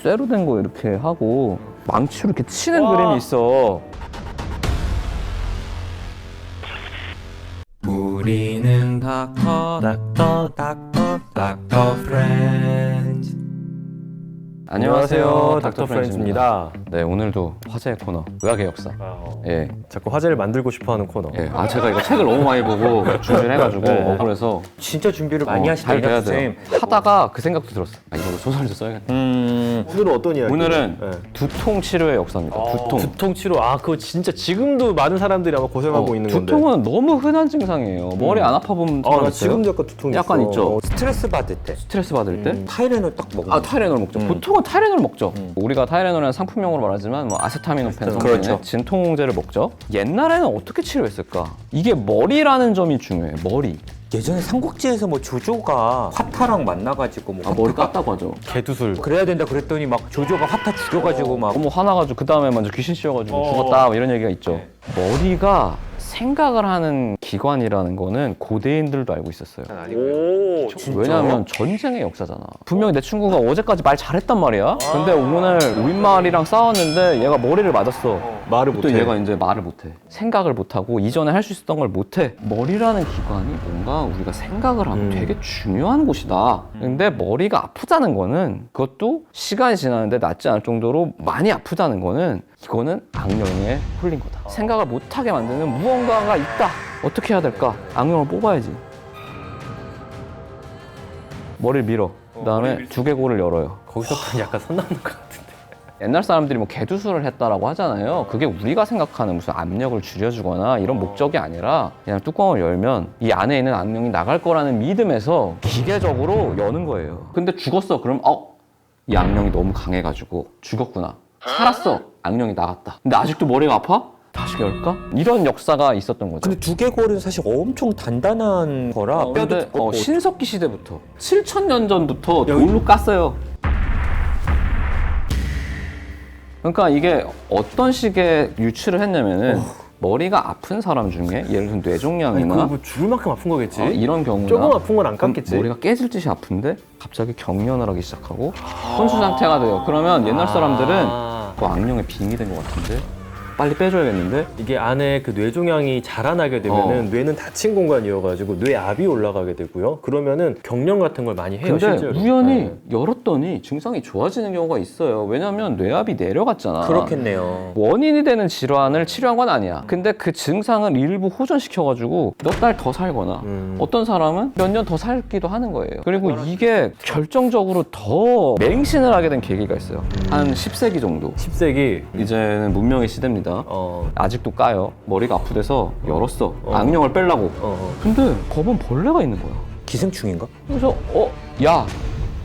쇠로 된 거 이렇게 하고 망치로 이렇게 치는 그림이 있어. 우리는 닥터 프렌즈. 안녕하세요, 닥터 프렌즈입니다. 네, 오늘도 화제의 코너 의학의 역사. 예, 자꾸 화제를 만들고 싶어하는 코너. 예. 제가 이거 책을 너무 많이 보고 준비를 해가지고 억울해서 진짜 준비를 많이 잘 돼야 돼요. 선생님. 하다가 그 생각도 들었어. 이걸로 소설을 써야겠다. 오늘은 어떤 이야기? 오늘은 네. 두통 치료의 역사입니다. 두통. 두통 치료. 그거 진짜 지금도 많은 사람들이 아마 고생하고 있는 건데. 두통은 너무 흔한 증상이에요. 머리 안 아파 보면 나 있어요? 지금도 약간 두통이 약간 있어. 있죠. 스트레스 받을 때 스트레스 받을 때 타이레놀 딱 먹으면 타이레놀 먹죠. 보통은 타이레놀 먹죠. 우리가 타이레놀은 상품명으로 말하지만 뭐 아세타미노펜 성분의 그렇죠. 진통제를 먹죠. 옛날에는 어떻게 치료했을까? 이게 머리라는 점이 중요해. 머리. 예전에 삼국지에서 뭐 조조가 화타랑 만나가지고 뭐 머리 깠다고 하죠. 개두술. 그래야 된다 그랬더니 막 조조가 화타 죽여가지고 막 너무 화나가지고 그 다음에 먼저 귀신 씌워가지고 죽었다 뭐 이런 얘기가 있죠. 머리가 생각을 하는 기관이라는 거는 고대인들도 알고 있었어요. 오 진짜? 왜냐하면 전쟁의 역사잖아. 분명히 내 친구가 어제까지 말 잘했단 말이야. 근데 오늘 윗마을이랑 싸웠는데 얘가 머리를 맞았어. 말을 또 못해. 얘가 이제 말을 못해. 생각을 못하고 이전에 할 수 있었던 걸 못해. 머리라는 기관이 뭔가 우리가 생각을 하면 되게 중요한 곳이다. 근데 머리가 아프다는 거는 그것도 시간이 지나는데 낫지 않을 정도로 많이 아프다는 거는 이거는 악령에 홀린 거다. 생각을 못하게 만드는 무언가가 있다. 어떻게 해야 될까? 악령을 뽑아야지. 머리를 밀어. 그다음에 두개골을 열어요. 거기서부터 약간 선 넘는 것 같은데. 옛날 사람들이 뭐 개두술을 했다라고 하잖아요. 그게 우리가 생각하는 무슨 압력을 줄여주거나 이런 목적이 아니라 그냥 뚜껑을 열면 이 안에 있는 악령이 나갈 거라는 믿음에서 기계적으로 여는 거예요. 근데 죽었어. 그럼 이 악령이 너무 강해가지고 죽었구나. 살았어. 악령이 나갔다. 근데 아직도 머리가 아파? 다시 열까? 이런 역사가 있었던 거죠. 근데 두개골은 사실 엄청 단단한 거라 뼈도 근데 두껍고 신석기 시대부터 7,000년 전부터 돌로 깠어요. 그러니까 이게 어떤 식의 유출을 했냐면은 머리가 아픈 사람 중에 예를 들면 뇌종양이나 그거 뭐 죽을 만큼 아픈 거겠지. 이런 경우나 조금 아픈 건 안 그럼 깎겠지. 머리가 깨질 듯이 아픈데 갑자기 경련을 하기 시작하고 혼수 상태가 돼요. 그러면 옛날 사람들은 그 악령의 빙이 된 것 같은데 빨리 빼줘야겠는데 이게 안에 그 뇌종양이 자라나게 되면은 뇌는 닫힌 공간이어가지고 뇌압이 올라가게 되고요. 그러면은 경련 같은 걸 많이 해요. 근데 실제로. 우연히 네. 열었더니 증상이 좋아지는 경우가 있어요. 왜냐면 뇌압이 내려갔잖아. 그렇겠네요. 원인이 되는 질환을 치료한 건 아니야. 근데 그 증상을 일부 호전시켜가지고 몇 달 더 살거나 어떤 사람은 몇 년 더 살기도 하는 거예요. 그리고 이게 결정적으로 더 맹신을 하게 된 계기가 있어요. 한 10세기 정도. 10세기. 이제는 문명의 시대입니다. 아직도 까요. 머리가 아프대서 열었어. 악령을 빼려고. 근데 검은 벌레가 있는 거야. 기생충인가? 그래서 야,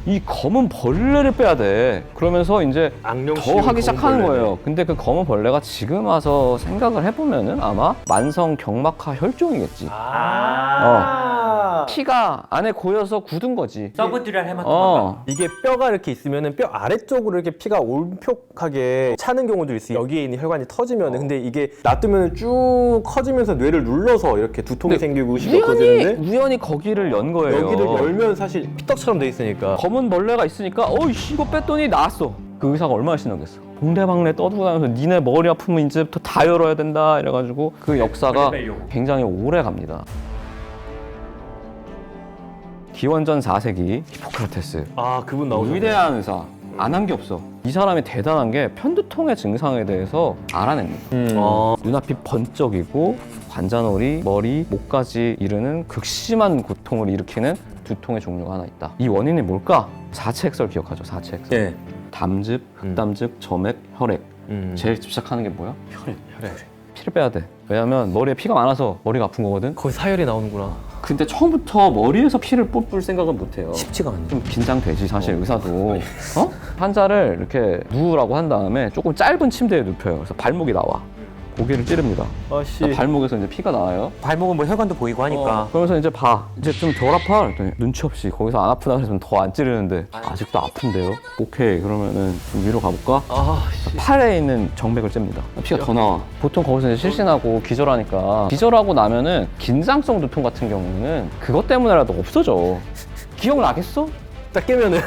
이 검은 벌레를 빼야 돼. 그러면서 이제 악령 더 씌운 하기 검은 시작하는 벌레네. 거예요. 근데 그 검은 벌레가 지금 와서 생각을 해보면은 아마 만성 경막하 혈종이겠지. 피가 안에 고여서 굳은 거지. 서브듀랄 해마토마. 이게 뼈가 이렇게 있으면은 뼈 아래쪽으로 이렇게 피가 올폭하게 차는 경우도 있어요. 여기에 있는 혈관이 터지면은 근데 이게 놔두면은 쭉 커지면서 뇌를 눌러서 이렇게 두통이 생기고 의식이 없어지는데 우연히 거기를 연 거예요. 여기를 열면 사실 피떡처럼 돼 있으니까 검은 벌레가 있으니까 어이씨 이거 뺐더니 나았어. 그 의사가 얼마나 신나겠어. 동대방네 떠들고 다니면서 니네 머리 아프면 이제부터 다 열어야 된다 이래가지고 그 역사가 굉장히 오래 갑니다. 기원전 4세기 히포크라테스, 그분 나오죠. 위대한 의사. 안 한 게 없어. 이 사람이 대단한 게 편두통의 증상에 대해서 알아냅니다. 눈앞이 번쩍이고 관자놀이, 머리, 목까지 이르는 극심한 고통을 일으키는 두통의 종류가 하나 있다. 이 원인이 뭘까? 사체액설 기억하죠? 사체액설. 네. 담즙, 흑담즙, 점액, 혈액. 제일 집착하는 게 뭐야? 혈액. 피를 빼야 돼. 왜냐면 머리에 피가 많아서 머리가 아픈 거거든. 거기 사열이 나오는구나. 근데 처음부터 머리에서 피를 뽑을 생각은 못 해요. 쉽지가 않네. 좀 긴장되지 사실 의사도. 환자를 이렇게 누우라고 한 다음에 조금 짧은 침대에 눕혀요. 그래서 발목이 나와. 고개를 찌릅니다. 아씨. 발목에서 이제 피가 나와요. 발목은 뭐 혈관도 보이고 하니까. 그러면서 이제 이제 좀 덜 아파? 그랬더니 눈치 없이 거기서 안 아프다 그래서 더 안 찌르는데 아직도 아픈데요? 오케이, 그러면은 좀 위로 가볼까? 팔에 있는 정맥을 잽니다. 피가 더 나와. 보통 거기서 이제 실신하고 기절하니까 기절하고 나면은 긴장성 두통 같은 경우는 그것 때문에라도 없어져. 기억나겠어? 딱 깨면은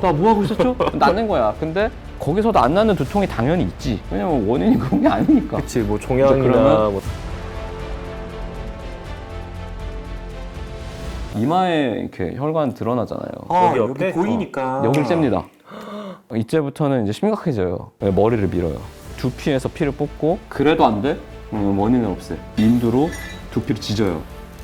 나 뭐 하고 있었죠? 낫는 거야. 근데 거기서도 안 낫는 두통이 당연히 있지. 왜냐면 원인이 그런 게 아니니까. 그치 뭐 종양이나 그러면- 뭐 이마에 이렇게 혈관 드러나잖아요. 아, 여기 여기 옆에? 보이니까. 여길 잽니다. 이제부터는 이제 심각해져요. 머리를 밀어요. 두피에서 피를 뽑고 그래도 안 돼? 그러면 원인을 없애. 인두로 두피를 찢어요.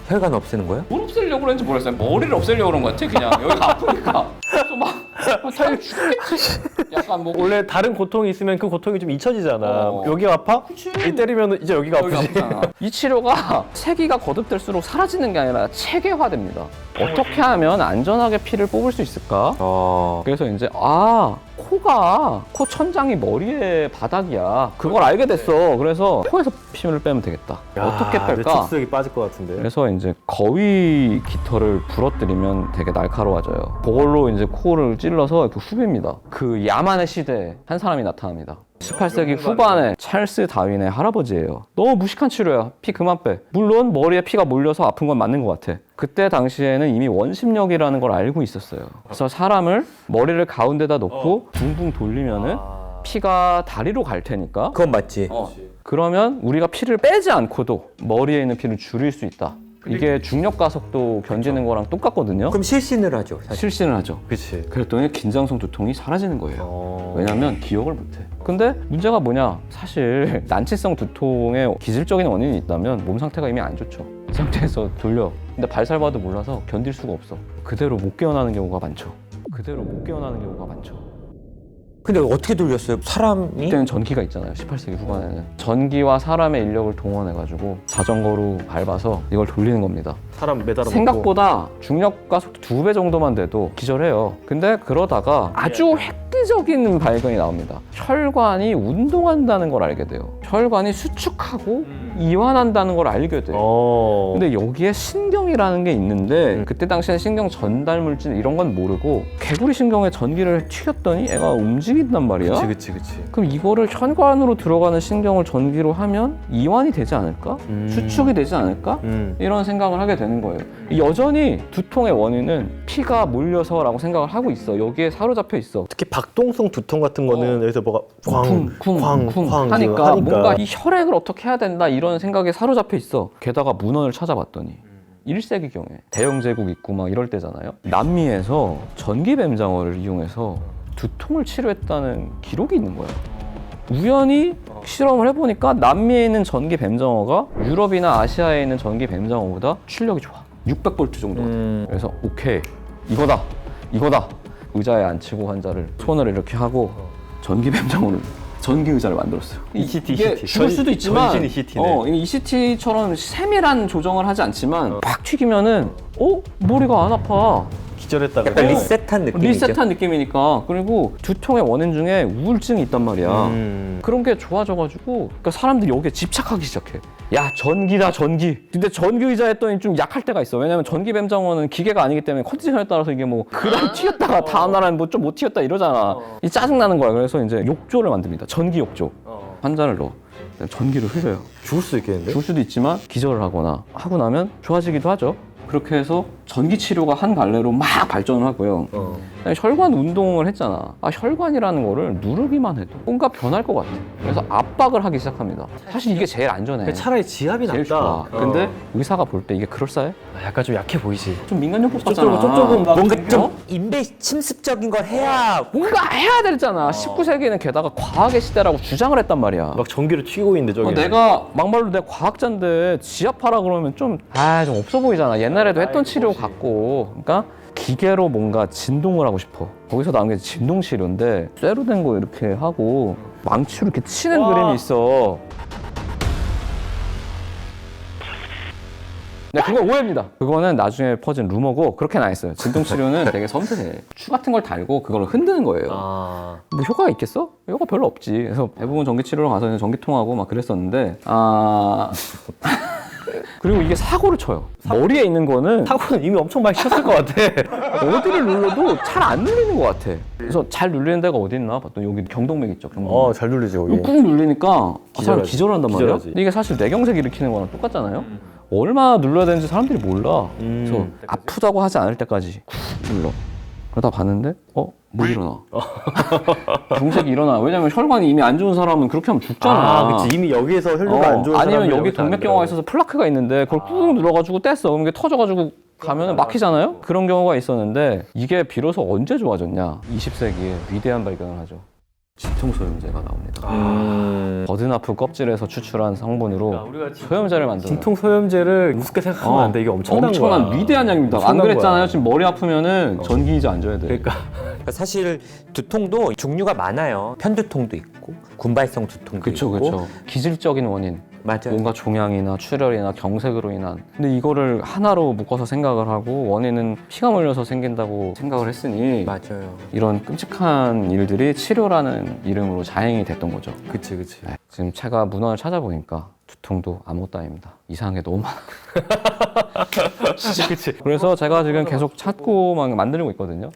혈관 없애는 거야? 뭘 없애려고 그랬는지 모르겠어요. 머리를 없애려고 그런 것 같아. 그냥 여기가 아프니까. 그래서 막 자기 죽겠지. 약간 뭐 원래 다른 고통이 있으면 그 고통이 좀 잊혀지잖아. 어. 여기가 아파? 그치. 이 때리면 이제 여기가 여기가 아프지. 아프잖아. 이 치료가 세기가 거듭될수록 사라지는 게 아니라 체계화됩니다. 어떻게 하면 안전하게 피를 뽑을 수 있을까? 그래서 이제 코가 코 천장이 머리의 바닥이야. 그걸 알게 됐어. 그래서 코에서 피를 빼면 되겠다. 어떻게 내 뺄까? 촉수력이 빠질 것 같은데. 그래서 이제 거위 깃털을 부러뜨리면 되게 날카로워져요. 그걸로 이제 코를 찔러서 이렇게 후빕니다. 그 야만의 시대에 한 사람이 나타납니다. 18세기 후반에 찰스 다윈의 할아버지예요. 너무 무식한 치료야. 피 그만 빼. 물론 머리에 피가 몰려서 아픈 건 맞는 것 같아. 그때 당시에는 이미 원심력이라는 걸 알고 있었어요. 그래서 사람을 머리를 가운데다 놓고 붕붕 돌리면은 피가 다리로 갈 테니까 그건 맞지. 그러면 우리가 피를 빼지 않고도 머리에 있는 피를 줄일 수 있다. 이게 중력 가속도 견디는 거랑 똑같거든요. 그럼 실신을 하죠. 사실. 실신을 하죠. 그치. 그랬더니 긴장성 두통이 사라지는 거예요. 어. 왜냐면 기억을 못해. 근데 문제가 뭐냐? 사실 난치성 두통의 기질적인 원인이 있다면 몸 상태가 이미 안 좋죠. 이 상태에서 돌려. 근데 발살봐도 몰라서 견딜 수가 없어. 그대로 못 깨어나는 경우가 많죠. 그대로 못 깨어나는 경우가 많죠. 근데 어떻게 돌렸어요? 사람이? 이때는 전기가 있잖아요. 18세기 후반에는. 전기와 사람의 인력을 동원해가지고 자전거로 밟아서 이걸 돌리는 겁니다. 사람 매달아 생각보다 중력 가속도 2배 정도만 돼도 기절해요. 근데 그러다가 아주 획기적인 발견이 나옵니다. 혈관이 운동한다는 걸 알게 돼요. 혈관이 수축하고 이완한다는 걸 알게 돼요. 근데 여기에 신경이라는 게 있는데 그때 당시에는 신경 전달 물질 이런 건 모르고 개구리 신경에 전기를 튀겼더니 애가 움직인단 말이야. 그치. 그럼 이거를 혈관으로 들어가는 신경을 전기로 하면 이완이 되지 않을까? 수축이 되지 않을까? 이런 생각을 하게 되는 거예요. 여전히 두통의 원인은 피가 몰려서라고 생각을 하고 있어. 여기에 사로잡혀 있어. 특히 박동성 두통 같은 거는 여기서 뭐가 쿵쿵 쾅 하니까 뭔가 이 혈액을 어떻게 해야 된다 이런 생각에 사로잡혀 있어. 게다가 문헌을 찾아봤더니 1세기 경에 대영 제국 있고 막 이럴 때잖아요. 남미에서 전기뱀장어를 이용해서 두통을 치료했다는 기록이 있는 거야. 우연히 실험을 해보니까 남미에 있는 전기 뱀장어가 유럽이나 아시아에 있는 전기 뱀장어보다 출력이 좋아. 600V 정도. 그래서 오케이 이거다. 의자에 앉히고 환자를 손을 이렇게 하고 전기 뱀장어를 전기 의자를 만들었어요. ECT. 이게 죽을 수도 있지만 전신 ECT네. 이게 ECT처럼 세밀한 조정을 하지 않지만 팍 튀기면은 머리가 안 아파. 기절했다가 약간 리셋한 느낌이죠. 리셋한 느낌이니까. 그리고 두통의 원인 중에 우울증이 있단 말이야. 그런 게 좋아져가지고 그러니까 사람들이 여기에 집착하기 시작해. 야 전기다 전기. 근데 전기 의자 했더니 좀 약할 때가 있어. 왜냐면 전기 뱀장어는 기계가 아니기 때문에 컨디션에 따라서 이게 뭐 그날 튀었다가 다음 날은 뭐 좀 못 튀었다 이러잖아. 이 짜증 나는 거야. 그래서 이제 욕조를 만듭니다. 전기 욕조. 환자를 넣어. 전기를 흘려요. 죽을 수도 있겠는데? 죽을 수도 있지만 기절을 하거나 하고 나면 좋아지기도 하죠. 그렇게 해서 전기 치료가 한 갈래로 막 발전을 하고요. 혈관 운동을 했잖아. 혈관이라는 거를 누르기만 해도 뭔가 변할 것 같아. 그래서 압박을 하기 시작합니다. 사실 이게 제일 안전해. 차라리 지압이 제일 낫다. 좋아. 근데 의사가 볼 때 이게 그럴싸해? 약간 좀 약해 보이지. 좀 민간요법 같잖아. 조금 뭔가 좀 인베 침습적인 걸 해야 뭔가 해야 되잖아. 19세기에는 게다가 과학의 시대라고 주장을 했단 말이야. 막 전기를 튀고 있는데 저기. 내가 막말로 내가 과학자인데 지압하라 그러면 좀 없어 보이잖아. 옛날에도 했던 치료 같고. 그러니까 기계로 뭔가 진동을 하고 싶어. 거기서 나온 게 진동 치료인데 쇠로 된 거 이렇게 하고 망치로 이렇게 치는 그림이 있어. 네, 그건 오해입니다. 그거는 나중에 퍼진 루머고 그렇게는 안 했어요. 진동 치료는 되게 섬세해. 추 같은 걸 달고 그걸 흔드는 거예요. 뭐 효과가 있겠어? 효과 별로 없지. 그래서 대부분 전기 치료로 가서 그냥 전기통하고 막 그랬었는데 그리고 이게 사고를 쳐요. 머리에 있는 거는 사고는 이미 엄청 많이 쳤을 것 같아. 어디를 눌러도 잘 안 눌리는 것 같아. 그래서 잘 눌리는 데가 어디 있나 봤더니 여기 경동맥 있죠. 경동맥. 잘 눌리지 거기. 꾹 눌리니까 사람 기절을 한단 말이야. 기절하지. 근데 이게 사실 뇌경색 일으키는 거랑 똑같잖아요. 얼마나 눌러야 되는지 사람들이 몰라. 그래서 아프다고 하지 않을 때까지 꾹 눌러. 그러다 봤는데 못 일어나. 경색이 일어나. 왜냐면 혈관이 이미 안 좋은 사람은 그렇게 하면 죽잖아. 아, 그치. 이미 여기에서 혈류가 안 좋은 아니면 사람은 여기 동맥경화가 있어서 플라크가 있는데 그걸 꾹 눌러가지고 뗐어. 그럼 이게 터져가지고 가면은 막히잖아요? 그런 경우가 있었는데 이게 비로소 언제 좋아졌냐? 20세기에 위대한 발견을 하죠. 진통소염제가 나옵니다. 버드나프 껍질에서 추출한 성분으로 소염제를 만들어요. 진통소염제를 우습게 생각하면 안 돼. 이게 엄청난 거야. 위대한 약입니다. 안 엄청난 그랬잖아요. 거야. 지금 머리 아프면은 전기이자 안 줘야 돼. 그러니까 그러니까 사실 두통도 종류가 많아요. 편두통도 있고 군발성 두통도 그쵸, 있고. 그쵸. 기질적인 원인. 맞아요. 뭔가 종양이나 출혈이나 경색으로 인한. 근데 이거를 하나로 묶어서 생각을 하고 원인은 피가 몰려서 생긴다고 생각을 했으니 맞아요. 이런 끔찍한 일들이 치료라는 이름으로 자행이 됐던 거죠. 그치. 네, 지금 제가 문헌을 찾아보니까 두통도 아무것도 아닙니다. 이상한 게 너무 많아요. 진짜 그치. 그래서 제가 지금 계속 찾고 막 만들고 있거든요.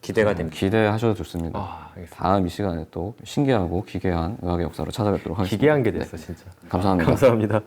기대가 됩니다. 기대하셔도 좋습니다. 알겠습니다. 다음 이 시간에 또 신기하고 기괴한 의학의 역사로 찾아뵙도록 하겠습니다. 기괴한 게 됐어, 진짜. 감사합니다. 감사합니다.